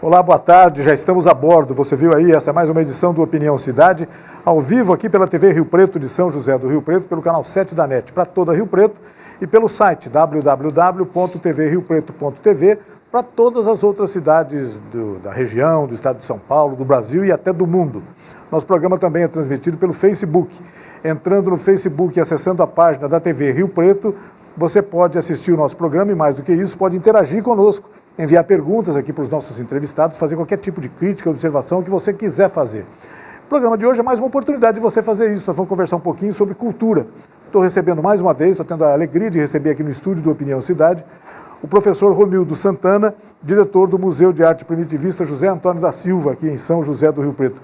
Olá, boa tarde, já estamos a bordo. Você viu aí, essa é mais uma edição do Opinião Cidade, ao vivo aqui pela TV Rio Preto de São José do Rio Preto, pelo canal 7 da NET, para toda Rio Preto, e pelo site www.tvriopreto.tv, para todas as outras cidades da região, do estado de São Paulo, do Brasil e até do mundo. Nosso programa também é transmitido pelo Facebook. Entrando no Facebook e acessando a página da TV Rio Preto, você pode assistir o nosso programa e, mais do que isso, pode interagir conosco, enviar perguntas aqui para os nossos entrevistados, fazer qualquer tipo de crítica, observação que você quiser fazer. O programa de hoje é mais uma oportunidade de você fazer isso. Nós vamos conversar um pouquinho sobre cultura. Estou recebendo mais uma vez, estou tendo a alegria de receber aqui no estúdio do Opinião Cidade, o professor Romildo Santana, diretor do Museu de Arte Primitivista José Antônio da Silva, aqui em São José do Rio Preto.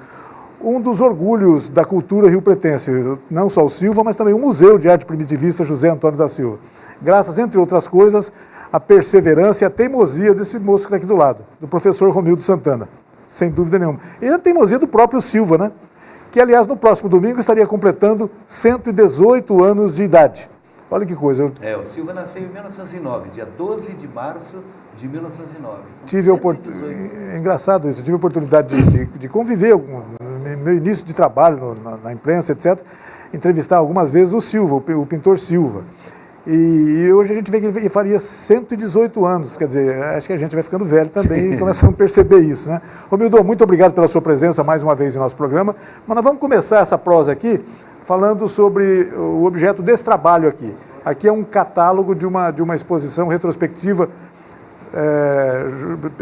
Um dos orgulhos da cultura rio-pretense, não só o Silva, mas também o Museu de Arte Primitivista José Antônio da Silva. Graças, entre outras coisas, à perseverança e à teimosia desse moço que está aqui do lado, do professor Romildo Santana, sem dúvida nenhuma. E a teimosia do próprio Silva, né? Que, aliás, no próximo domingo estaria completando 118 anos de idade. Olha que coisa. O Silva nasceu em 1909, dia 12 de março de 1909. Então, é engraçado isso, eu tive a oportunidade de conviver no meu início de trabalho na imprensa, etc., entrevistar algumas vezes o Silva, o pintor Silva. E hoje a gente vê que ele faria 118 anos, quer dizer, acho que a gente vai ficando velho também e começamos a perceber isso, né? Romildo, muito obrigado pela sua presença mais uma vez em nosso programa, mas nós vamos começar essa prosa aqui falando sobre o objeto desse trabalho aqui. Aqui é um catálogo de uma exposição retrospectiva,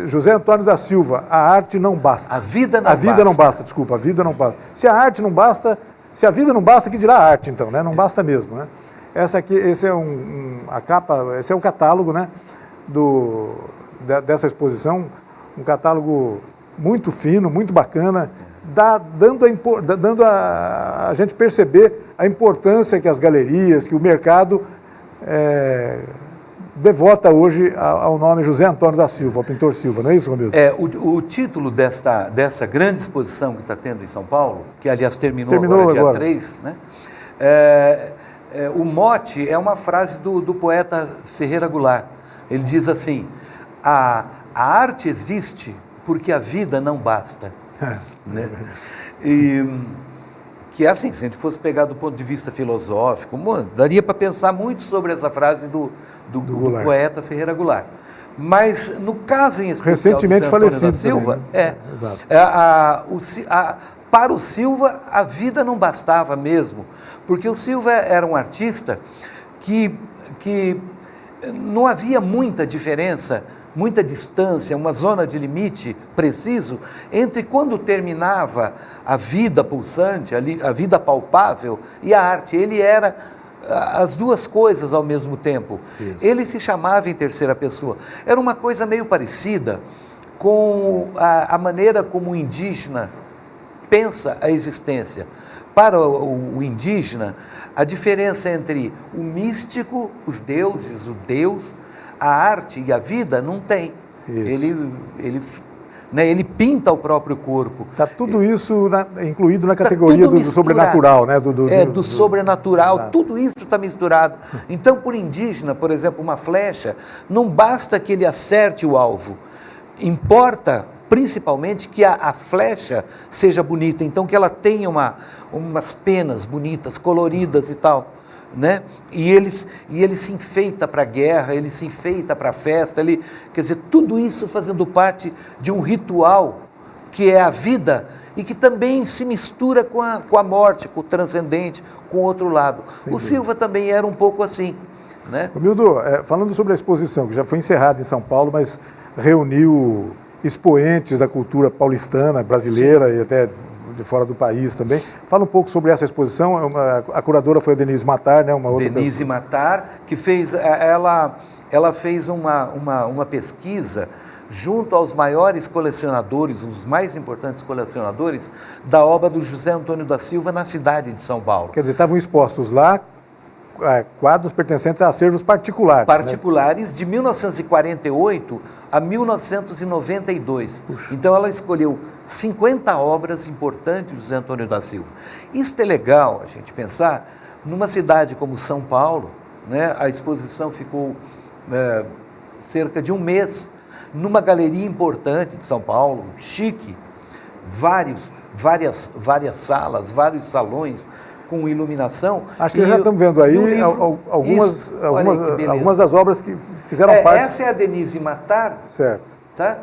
José Antônio da Silva, A Arte Não Basta. A Vida Não Basta. A Vida Não Basta, desculpa, A Vida Não Basta. Se a arte não basta, se a vida não basta, que dirá a arte então, né? Não basta mesmo, né? Esse é a capa, esse é o catálogo, né, dessa exposição, um catálogo muito fino, muito bacana, dando a gente perceber a importância que as galerias, que o mercado devota hoje ao nome José Antônio da Silva, ao pintor Silva, não é isso, Romildo? O título dessa grande exposição que está tendo em São Paulo, que aliás terminou agora, dia 3, né? O mote é uma frase do poeta Ferreira Goulart. Ele diz assim: a arte existe porque a vida não basta. Né? E que é assim, se a gente fosse pegar do ponto de vista filosófico, daria para pensar muito sobre essa frase do poeta Ferreira Goulart. Mas no caso em especial recentemente do José Antônio falecido da Silva, exato. Para o Silva, a vida não bastava mesmo, porque o Silva era um artista que não havia muita diferença, muita distância, uma zona de limite preciso entre quando terminava a vida pulsante, a vida palpável e a arte. Ele era as duas coisas ao mesmo tempo. Isso. Ele se chamava em terceira pessoa. Era uma coisa meio parecida com a maneira como o indígena pensa a existência. Para o indígena, a diferença entre o místico, os deuses, o Deus, a arte e a vida não tem. Ele pinta o próprio corpo. Está tudo isso incluído na categoria do sobrenatural, né? Do sobrenatural, tudo isso está misturado. Então, por indígena, por exemplo, uma flecha, não basta que ele acerte o alvo, importa principalmente que a flecha seja bonita, então que ela tenha umas penas bonitas, coloridas e tal, né? E ele se enfeita para a guerra, ele se enfeita para a festa, quer dizer, tudo isso fazendo parte de um ritual que é a vida e que também se mistura com a morte, com o transcendente, com o outro lado. O Silva também era um pouco assim, né? Romildo, falando sobre a exposição, que já foi encerrada em São Paulo, mas reuniu expoentes da cultura paulistana, brasileira. Sim. E até de fora do país também. Fala um pouco sobre essa exposição. A curadora foi a Denise Matar, né? Denise Matar, que fez, ela fez uma pesquisa junto aos maiores colecionadores, os mais importantes colecionadores da obra do José Antônio da Silva na cidade de São Paulo. Quer dizer, estavam expostos lá quadros pertencentes a acervos particulares. Particulares, né? De 1948 a 1992. Puxa. Então ela escolheu 50 obras importantes de José Antônio da Silva. Isso é legal a gente pensar, numa cidade como São Paulo, né? A exposição ficou cerca de um mês. numa galeria importante de São Paulo, chique, várias salas, vários salões com iluminação. Acho que já estamos vendo aí algumas das obras que fizeram parte. Essa é a Denise Matar, certo. Tá?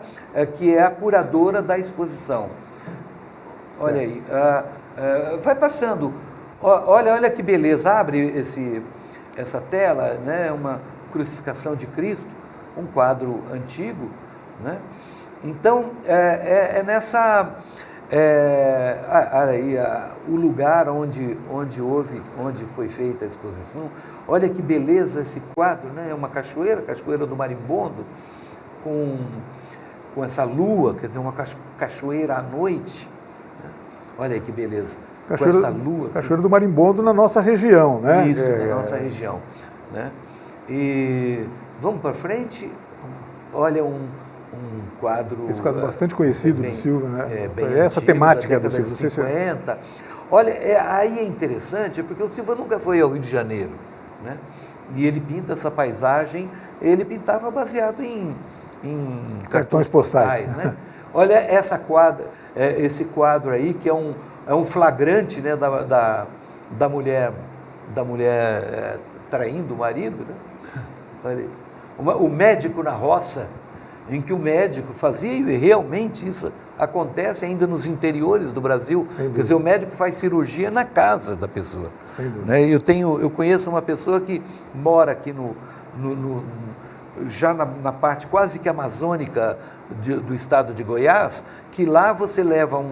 Que é a curadora da exposição. Olha aí, vai passando. Olha que beleza, abre essa tela, né? Uma crucificação de Cristo, um quadro antigo, né? Então, nessa... olha aí, o lugar onde foi feita a exposição. Olha que beleza esse quadro, né? É uma cachoeira do Marimbondo, com essa lua, quer dizer, uma cachoeira à noite. Né? Olha aí que beleza, com essa lua. Cachoeira do Marimbondo na nossa região, né? Isso, na nossa região. Né? E vamos para frente, olha um quadro... Esse quadro bastante conhecido do Silva, né? Essa antigo, temática do Silva. 50. Olha, aí é interessante, porque o Silva nunca foi ao Rio de Janeiro, né? E ele pinta essa paisagem, ele pintava baseado em cartões postais, né? Olha esse quadro aí, que é um flagrante, né, da mulher traindo o marido, né? Olha aí. O médico na roça, em que o médico fazia, e realmente isso acontece ainda nos interiores do Brasil. Quer dizer, o médico faz cirurgia na casa da pessoa. Né? Eu conheço uma pessoa que mora aqui já na parte quase que amazônica do estado de Goiás, que lá você leva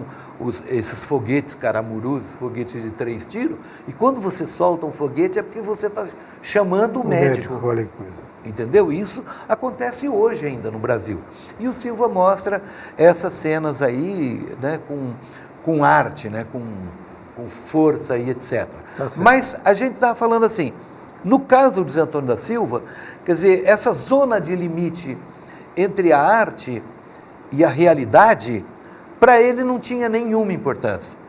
esses foguetes caramurus, foguetes de 3 tiros, e quando você solta um foguete é porque você está chamando o médico. Olha que coisa. Entendeu? Isso acontece hoje ainda no Brasil. E o Silva mostra essas cenas aí, né, com arte, né, com força e etc. Mas a gente estava falando assim, no caso do Zé Antônio da Silva, quer dizer, essa zona de limite entre a arte e a realidade, para ele não tinha nenhuma importância.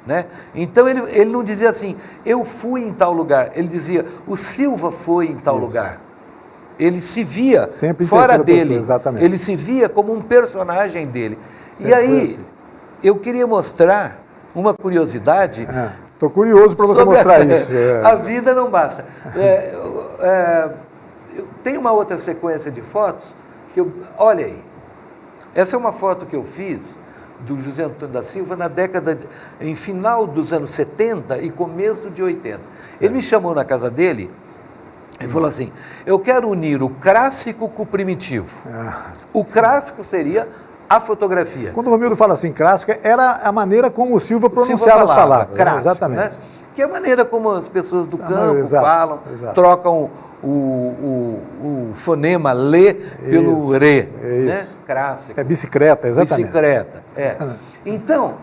Né? Então ele não dizia assim, eu fui em tal lugar, ele dizia, o Silva foi em tal lugar. Ele se via sempre fora dele, exatamente. Ele se via como um personagem dele. Sempre. E aí, eu queria mostrar uma curiosidade. Estou curioso para você mostrar isso. A vida não basta. Tem uma outra sequência de fotos, olha aí, essa é uma foto que eu fiz do José Antônio da Silva em final dos anos 70 e começo de 80. Ele me chamou na casa dele, ele falou assim, eu quero unir o clássico com o primitivo. O clássico seria a fotografia. Quando o Romildo fala assim, clássico, era a maneira como o Silva pronunciava as palavras. Clássico, exatamente. Né? Que é a maneira como as pessoas do campo falam, trocam o fonema lê pelo re. Né? Clássico. É bicicleta, exatamente. Bicicleta, Então,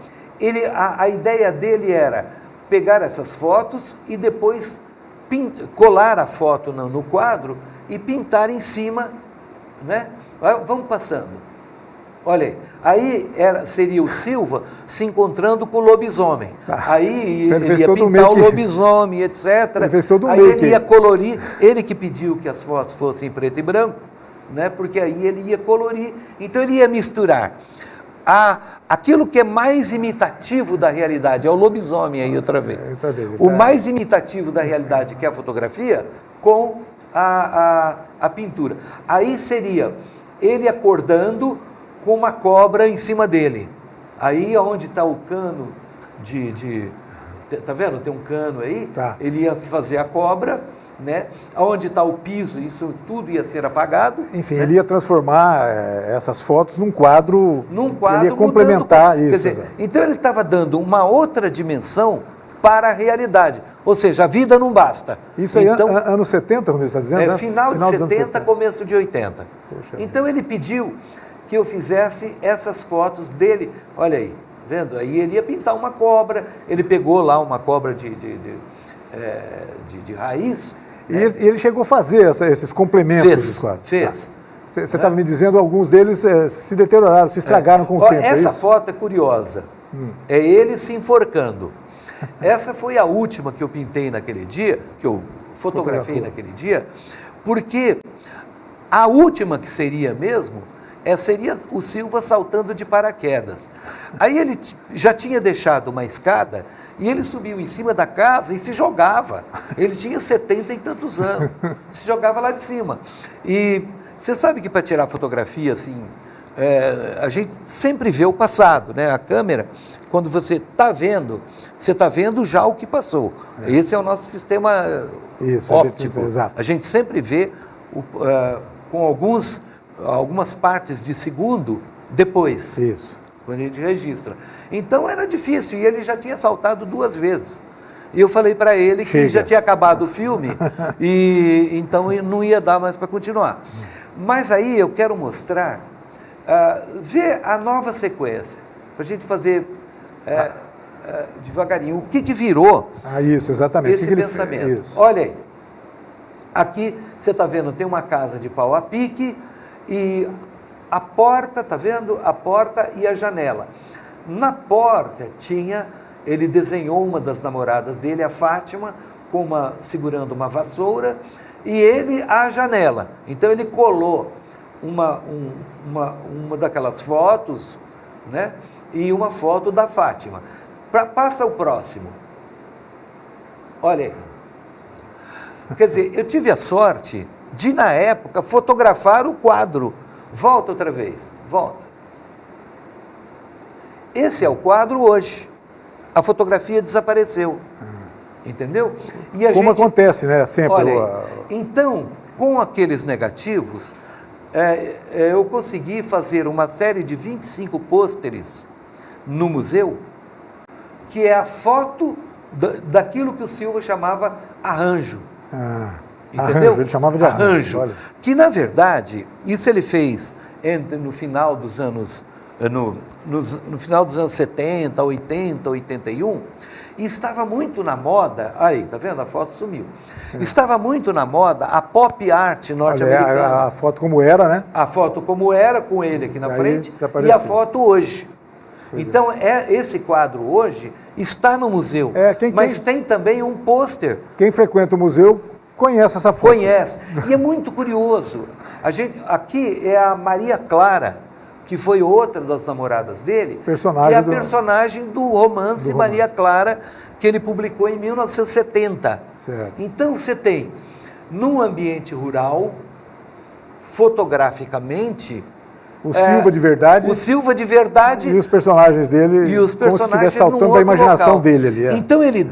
a ideia dele era pegar essas fotos e depois colar a foto no quadro e pintar em cima, né? Vamos passando. Olha aí, seria o Silva se encontrando com o lobisomem. Aí então ele ia pintar o lobisomem, etc. Ele fez todo aí ele ia colorir, ele que pediu que as fotos fossem em preto e branco, né? Porque aí ele ia colorir, então ele ia misturar aquilo que é mais imitativo da realidade, é o lobisomem aí outra vez. O mais imitativo da realidade, que é a fotografia, com a pintura. Aí seria ele acordando com uma cobra em cima dele. Aí onde está o cano tá vendo? Tem um cano aí, ele ia fazer a cobra, né? Onde está o piso, isso tudo ia ser apagado. Enfim, né? Ele ia transformar essas fotos num quadro, ele ia complementar isso. Quer dizer, então ele estava dando uma outra dimensão para a realidade. Ou seja, a vida não basta. Isso aí, então, anos 70, como você está dizendo? Né? Final de 70, começo de 80. Poxa, então ele pediu que eu fizesse essas fotos dele. Olha aí, vendo? Aí ele ia pintar uma cobra, ele pegou lá uma cobra de raiz. E ele chegou a fazer esses complementos dos quadros. Fez. Você estava me dizendo, alguns deles se deterioraram, se estragaram com o tempo. Essa foto é curiosa. É ele se enforcando. Essa foi a última que eu pintei naquele dia, que eu fotografei naquele dia, porque a última que seria mesmo, seria o Silva saltando de paraquedas. Aí ele já tinha deixado uma escada e ele subiu em cima da casa e se jogava. Ele tinha 70 e tantos anos, se jogava lá de cima. E você sabe que para tirar fotografia, assim, a gente sempre vê o passado, né? A câmera, quando você está vendo já o que passou. Esse é o nosso sistema óptico. A gente sempre vê com algumas partes de segundo depois. Isso. Quando a gente registra. Então era difícil, e ele já tinha saltado 2 vezes. E eu falei para ele que já tinha acabado o filme, e então não ia dar mais para continuar. Mas aí eu quero mostrar, ver a nova sequência, para a gente fazer devagarinho. O que virou isso, exatamente. esse pensamento? Isso. Olha aí, aqui você está vendo, tem uma casa de pau a pique, e a porta, está vendo? A porta e a janela. Na porta ele desenhou uma das namoradas dele, a Fátima, segurando uma vassoura, e ele a janela. Então ele colou uma daquelas fotos, né? E uma foto da Fátima. Passa o próximo. Olha aí. Quer dizer, eu tive a sorte de, na época, fotografar o quadro. Volta outra vez, volta. Esse é o quadro hoje. A fotografia desapareceu. Entendeu? E como acontece, né? Sempre. Olha, então, com aqueles negativos, eu consegui fazer uma série de 25 pôsteres no museu, que é a foto daquilo que o Silva chamava arranjo. Entendeu? Arranjo, ele chamava de arranjo. Olha. Que, na verdade, isso ele fez no final dos anos, no final dos anos 70, 80, 81, e estava muito na moda, aí, tá vendo? A foto sumiu. Estava muito na moda a pop art norte-americana. A foto como era, né? A foto como era, com ele aqui na frente, e a foto hoje. Então, esse quadro hoje está no museu, mas tem também um pôster. Quem frequenta o museu conhece essa foto. Conhece. E é muito curioso. Aqui é a Maria Clara, que foi outra das namoradas dele, que é a personagem do romance Maria Clara, que ele publicou em 1970. Certo. Então você tem, num ambiente rural, fotograficamente, o Silva de verdade. O Silva de verdade. E os personagens dele. E os personagens como se estivesse saltando da imaginação local dele ali. Então ele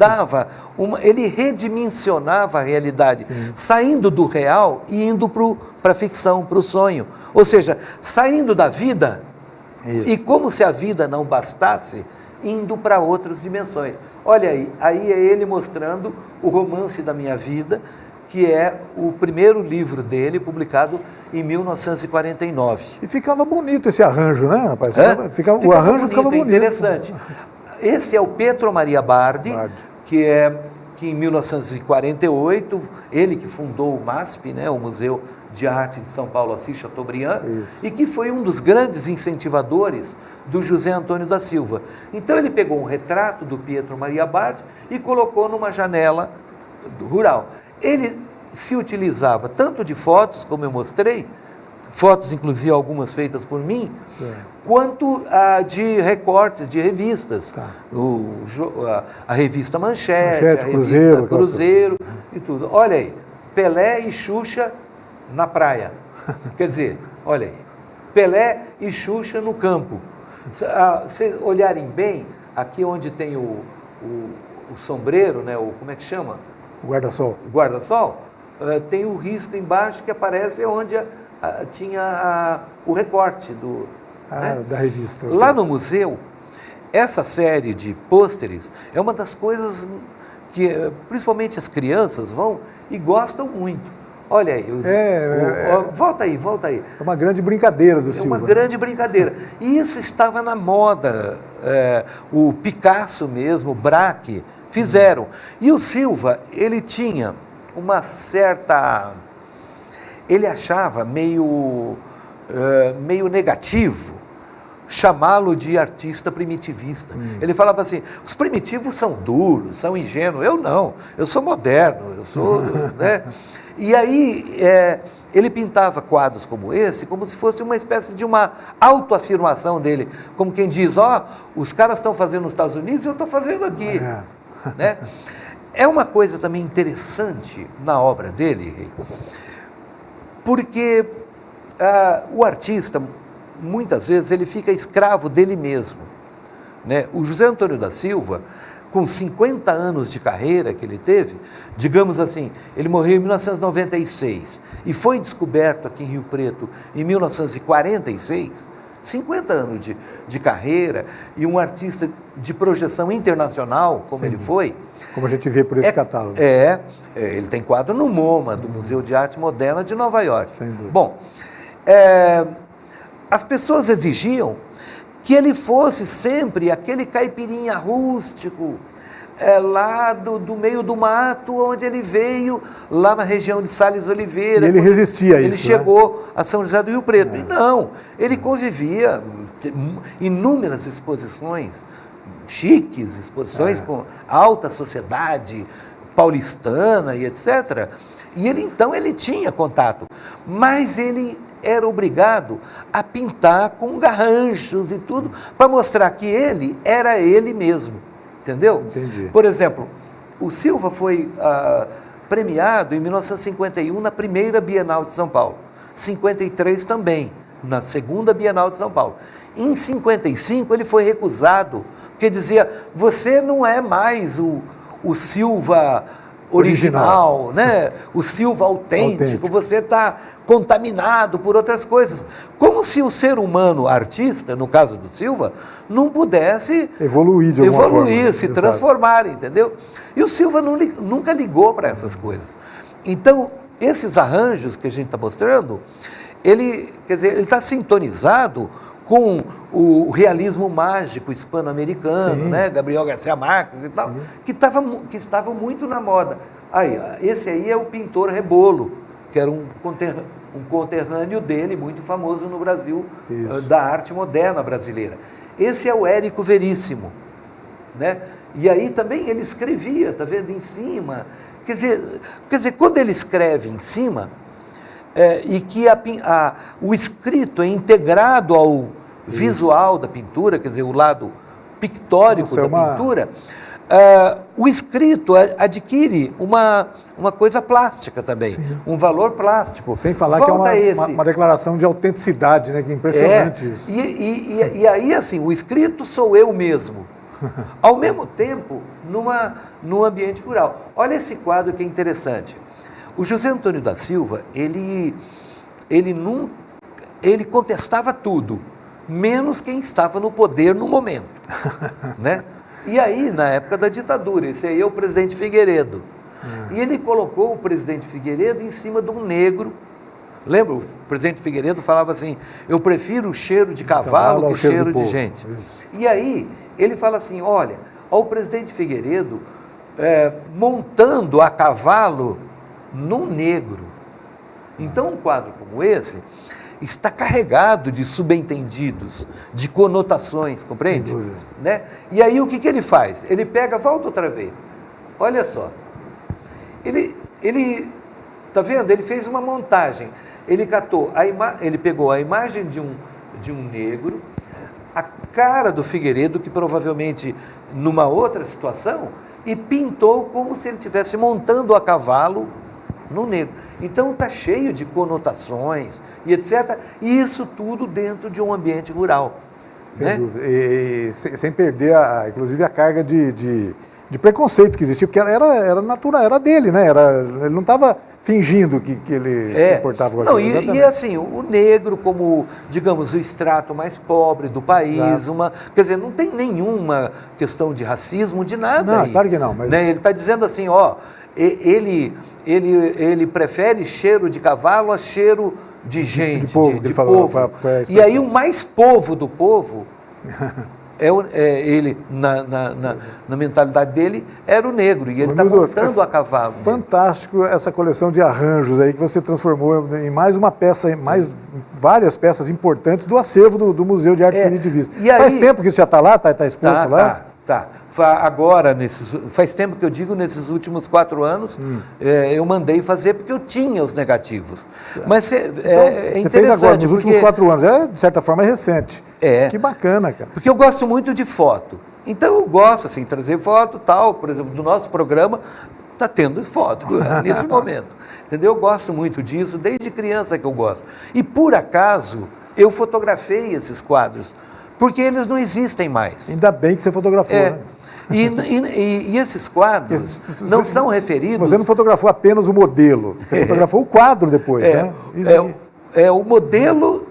ele redimensionava a realidade, saindo do real e indo para a ficção, para o sonho. Ou seja, saindo da vida, e como se a vida não bastasse, indo para outras dimensões. Olha aí é ele mostrando o romance da minha vida, que é o primeiro livro dele, publicado em 1949. E ficava bonito esse arranjo, né, rapaz? O arranjo ficava bonito. Interessante. Esse é o Pietro Maria Bardi, que em 1948, ele que fundou o MASP, né, o Museu de Arte de São Paulo, Assis Chateaubriand, e que foi um dos grandes incentivadores do José Antônio da Silva. Então ele pegou um retrato do Pietro Maria Bardi e colocou numa janela rural. Ele se utilizava tanto de fotos, como eu mostrei, fotos inclusive algumas feitas por mim, quanto de recortes de revistas. A revista Manchete, a revista Cruzeiro e tudo. Olha aí, Pelé e Xuxa na praia. Quer dizer, olha aí, Pelé e Xuxa no campo. Se olharem bem, aqui onde tem o sombreiro, né, como é que chama? O guarda-sol. O guarda-sol, tem o risco embaixo que aparece onde tinha o recorte da revista. Lá no museu, essa série de pôsteres é uma das coisas que, principalmente as crianças, vão e gostam muito. Olha aí, volta aí. É uma grande brincadeira do Silva. É uma grande brincadeira. E isso estava na moda. O Picasso mesmo, o Braque, fizeram. E o Silva, ele tinha uma certa... Ele achava meio negativo chamá-lo de artista primitivista. Ele falava assim, os primitivos são duros, são ingênuos. Eu não, eu sou moderno, eu sou... né? E aí, ele pintava quadros como esse, como se fosse uma espécie de uma autoafirmação dele, como quem diz, os caras estão fazendo nos Estados Unidos e eu estou fazendo aqui. Né? É uma coisa também interessante na obra dele, porque o artista, muitas vezes, ele fica escravo dele mesmo. Né? O José Antônio da Silva, com 50 anos de carreira que ele teve, digamos assim, ele morreu em 1996 e foi descoberto aqui em Rio Preto em 1946, 50 anos de carreira e um artista de projeção internacional, como ele foi. Como a gente vê por esse catálogo. Ele tem quadro no MoMA, do Museu de Arte Moderna de Nova York. Sem dúvida. Bom, as pessoas exigiam que ele fosse sempre aquele caipirinha rústico, lá do meio do mato, onde ele veio, lá na região de Sales Oliveira. E ele resistia a isso, ele chegou a São José do Rio Preto. E não, ele convivia, inúmeras exposições chiques, exposições com alta sociedade paulistana e etc. E ele tinha contato, mas ele era obrigado a pintar com garranchos e tudo, para mostrar que ele era ele mesmo, entendeu? Entendi. Por exemplo, o Silva foi premiado em 1951 na primeira Bienal de São Paulo, 53 também, na segunda Bienal de São Paulo. Em 55 ele foi recusado, porque dizia, você não é mais o Silva original, né? O Silva autêntico, você está contaminado por outras coisas. Como se o ser humano artista, no caso do Silva, não pudesse evoluir de alguma forma, se transformar, entendeu? E o Silva nunca ligou para essas coisas. Então, esses arranjos que a gente está mostrando, ele está sintonizado com o realismo mágico hispano-americano, né? Gabriel Garcia Marques e tal, que estavam muito na moda. Esse aí é o pintor Rebolo, que era um conterrâneo dele, muito famoso no Brasil, da arte moderna brasileira. Esse é o Érico Veríssimo, né? E aí também ele escrevia, tá vendo, em cima. Quer dizer, quando ele escreve em cima, e que o escrito é integrado ao visual da pintura, quer dizer, o lado pictórico da pintura, o escrito adquire uma coisa plástica também, um valor plástico. Sem falar que é uma declaração de autenticidade, né? Que é impressionante isso. E aí, assim, o escrito sou eu mesmo, ao mesmo tempo, num ambiente rural. Olha esse quadro que é interessante. O José Antônio da Silva, ele contestava tudo, menos quem estava no poder no momento, né? E aí, na época da ditadura, esse aí é o presidente Figueiredo. E ele colocou o presidente Figueiredo em cima de um negro. Lembra? O presidente Figueiredo falava assim, eu prefiro o cheiro de cavalo que o cheiro de gente. E aí, ele fala assim, olha, o presidente Figueiredo montando a cavalo num negro. Então, um quadro como esse está carregado de subentendidos, de conotações, compreende? Né? E aí o que ele faz? Ele volta outra vez. Olha só. Ele tá vendo? Ele fez uma montagem. Ele ele pegou a imagem de um negro, a cara do Figueiredo, que provavelmente numa outra situação, e pintou como se ele estivesse montando a cavalo no negro. Então está cheio de conotações e etc. E isso tudo dentro de um ambiente rural. Sem dúvida. E sem perder, inclusive, a carga de preconceito que existia, porque era natural, era dele, né? Ele não estava fingindo que ele se importava com aquilo. E assim, o negro como, digamos, o extrato mais pobre do país, quer dizer, não tem nenhuma questão de racismo, de nada. Não, aí, claro que não. Mas... né? Ele está dizendo assim, ele prefere cheiro de cavalo a cheiro de gente, de povo. E aí o mais povo do povo, ele, na mentalidade dele, era o negro, e ele está montando a cavalo. Fantástico essa coleção de arranjos aí que você transformou em mais uma peça, várias peças importantes do acervo do Museu de Arte Primitivista. Faz tempo que isso já está lá, está exposto lá? Tá. agora, faz tempo que eu digo, nesses últimos 4 anos, eu mandei fazer porque eu tinha os negativos. Mas é interessante. Você fez agora, nos últimos 4 anos, de certa forma é recente. Que bacana, cara. Porque eu gosto muito de foto. Então eu gosto, assim, trazer foto tal, por exemplo, do nosso programa, está tendo foto nesse momento. Entendeu? Eu gosto muito disso, desde criança que eu gosto. E por acaso, eu fotografei esses quadros, porque eles não existem mais. Ainda bem que você fotografou, né? E esses quadros não são referidos... Você não fotografou apenas o modelo, você fotografou o quadro depois, né? O modelo,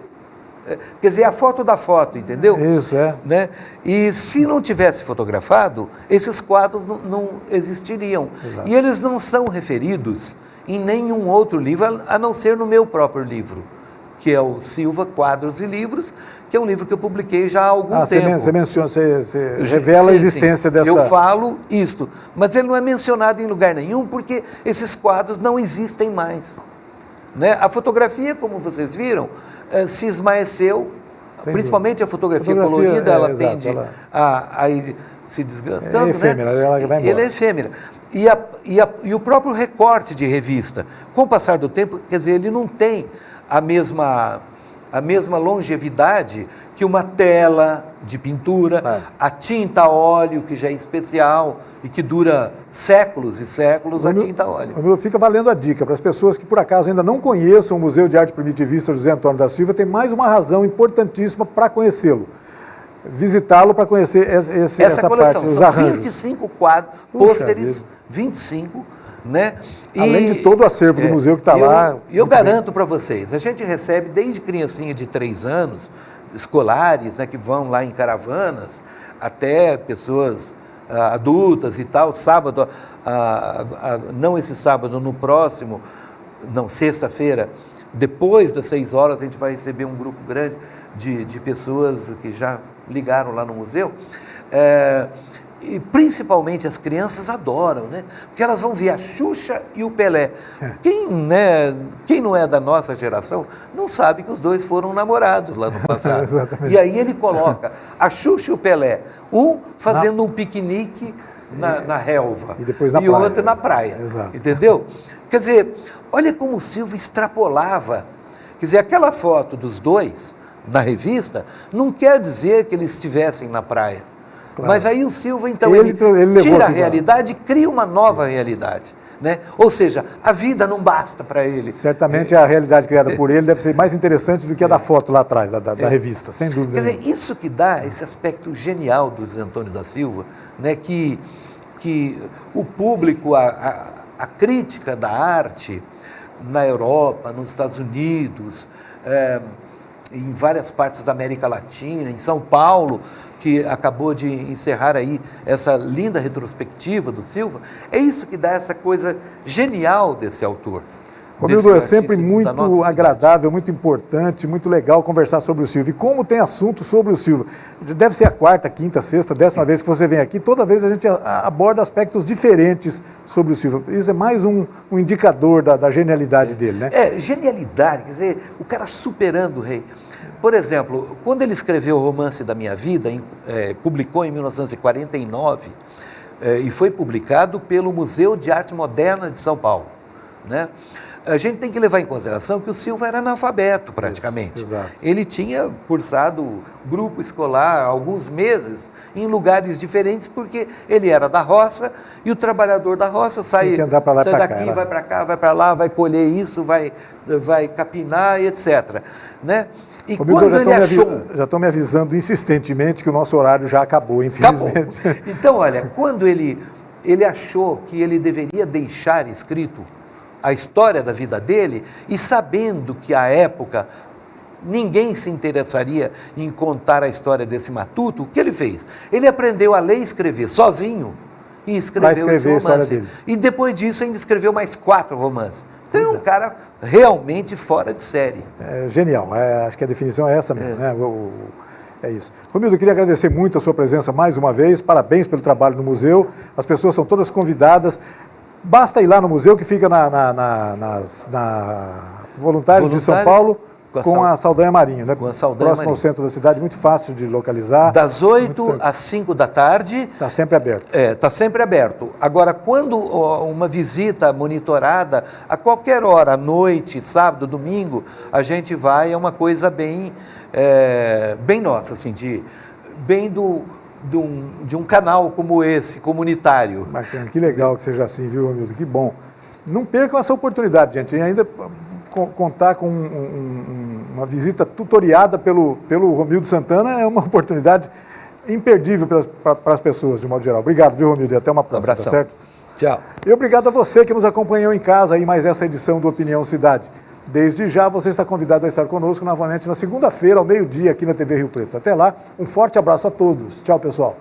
quer dizer, a foto da foto, entendeu? Isso, né? E se não tivesse fotografado, esses quadros não existiriam. Exato. E eles não são referidos em nenhum outro livro, a não ser no meu próprio livro, que é o Silva, Quadros e Livros, que é um livro que eu publiquei já há algum tempo. Você menciona, você revela a existência dessa... Eu falo isto, mas ele não é mencionado em lugar nenhum, porque esses quadros não existem mais. Né? A fotografia, como vocês viram, se esmaeceu, principalmente a fotografia colorida, ela tende a ir se desgastando. É efêmera, né? Ela vai embora. Ele é efêmera. E o próprio recorte de revista, com o passar do tempo, quer dizer, ele não tem a mesma longevidade que uma tela de pintura, a tinta a óleo, que já é especial e que dura séculos e séculos, a tinta a óleo. Fica valendo a dica para as pessoas que por acaso ainda não conheçam o Museu de Arte Primitivista José Antônio da Silva, tem mais uma razão importantíssima para conhecê-lo. Visitá-lo para conhecer essa coleção. parte, os São arranjos. 25 quadros, pôsteres, 25, né? Além de todo o acervo do museu que está lá. E eu garanto para vocês, a gente recebe desde criancinha de 3 anos, escolares, né, que vão lá em caravanas, até pessoas adultas e tal, sábado, não esse sábado, no próximo, não, sexta-feira, depois das 6 horas, a gente vai receber um grupo grande de pessoas que já ligaram lá no museu. E principalmente as crianças adoram, né? Porque elas vão ver a Xuxa e o Pelé. Quem não é da nossa geração não sabe que os dois foram namorados lá no passado. E aí ele coloca a Xuxa e o Pelé, um fazendo um piquenique na relva e depois o outro na praia. Exato. Entendeu? Quer dizer, olha como o Silva extrapolava. Quer dizer, aquela foto dos dois na revista não quer dizer que eles estivessem na praia. Claro. Mas aí o Silva, então, ele tira a realidade e cria uma nova realidade. Né? Ou seja, a vida não basta para ele. Certamente a realidade criada por ele deve ser mais interessante do que a da foto lá atrás, da revista, sem dúvida. Quer dizer, isso que dá esse aspecto genial do José Antônio da Silva, né? que o público, a crítica da arte na Europa, nos Estados Unidos, em várias partes da América Latina, em São Paulo, que acabou de encerrar aí essa linda retrospectiva do Silva, é isso que dá essa coisa genial desse autor. Romildo, é sempre muito agradável, muito importante, muito legal conversar sobre o Silva. E como tem assunto sobre o Silva? Deve ser a 4ª, 5ª, 6ª, 10ª vez que você vem aqui, toda vez a gente aborda aspectos diferentes sobre o Silva. Isso é mais um indicador da genialidade dele, né? Genialidade, quer dizer, o cara superando o rei. Por exemplo, quando ele escreveu o Romance da Minha Vida, publicou em 1949, e foi publicado pelo Museu de Arte Moderna de São Paulo, né? A gente tem que levar em consideração que o Silva era analfabeto praticamente. Exato. Ele tinha cursado grupo escolar alguns meses em lugares diferentes, porque ele era da roça e o trabalhador da roça sai daqui, vai para cá, vai para lá, vai colher isso, vai capinar, etc. Né? E quando ele achou... Já estão me avisando insistentemente que o nosso horário já acabou, infelizmente. Acabou. Então, olha, quando ele achou que ele deveria deixar escrito a história da vida dele, e sabendo que à época ninguém se interessaria em contar a história desse matuto, o que ele fez? Ele aprendeu a ler e escrever sozinho e escreveu esse romance. E depois disso ainda escreveu mais 4 romances. Então é um cara realmente fora de série. Genial, acho que a definição é essa mesmo, né? É isso. Romildo, eu queria agradecer muito a sua presença mais uma vez, parabéns pelo trabalho no museu, as pessoas estão todas convidadas. Basta ir lá no museu, que fica na Voluntários de São Paulo. com a Saldanha Marinho, né? Com a Saldanha Próximo Marinho. ao centro da cidade, muito fácil de localizar. Das 8 às 5 da tarde. Está sempre aberto. Está sempre aberto. Agora, quando uma visita monitorada, a qualquer hora, à noite, sábado, domingo, a gente vai, é uma coisa bem nossa, assim, bem de um canal como esse, comunitário. Bacana, que legal que seja assim, viu, Romildo? Que bom. Não percam essa oportunidade, gente. E ainda contar com uma visita tutoriada pelo Romildo Santana é uma oportunidade imperdível para as pessoas, de modo geral. Obrigado, viu, Romildo? E até uma próxima, Abração. tá certo? Tchau. E obrigado a você que nos acompanhou em casa em mais essa edição do Opinião Cidade. Desde já, você está convidado a estar conosco novamente na segunda-feira, ao meio-dia, aqui na TV Rio Preto. Até lá, um forte abraço a todos. Tchau, pessoal.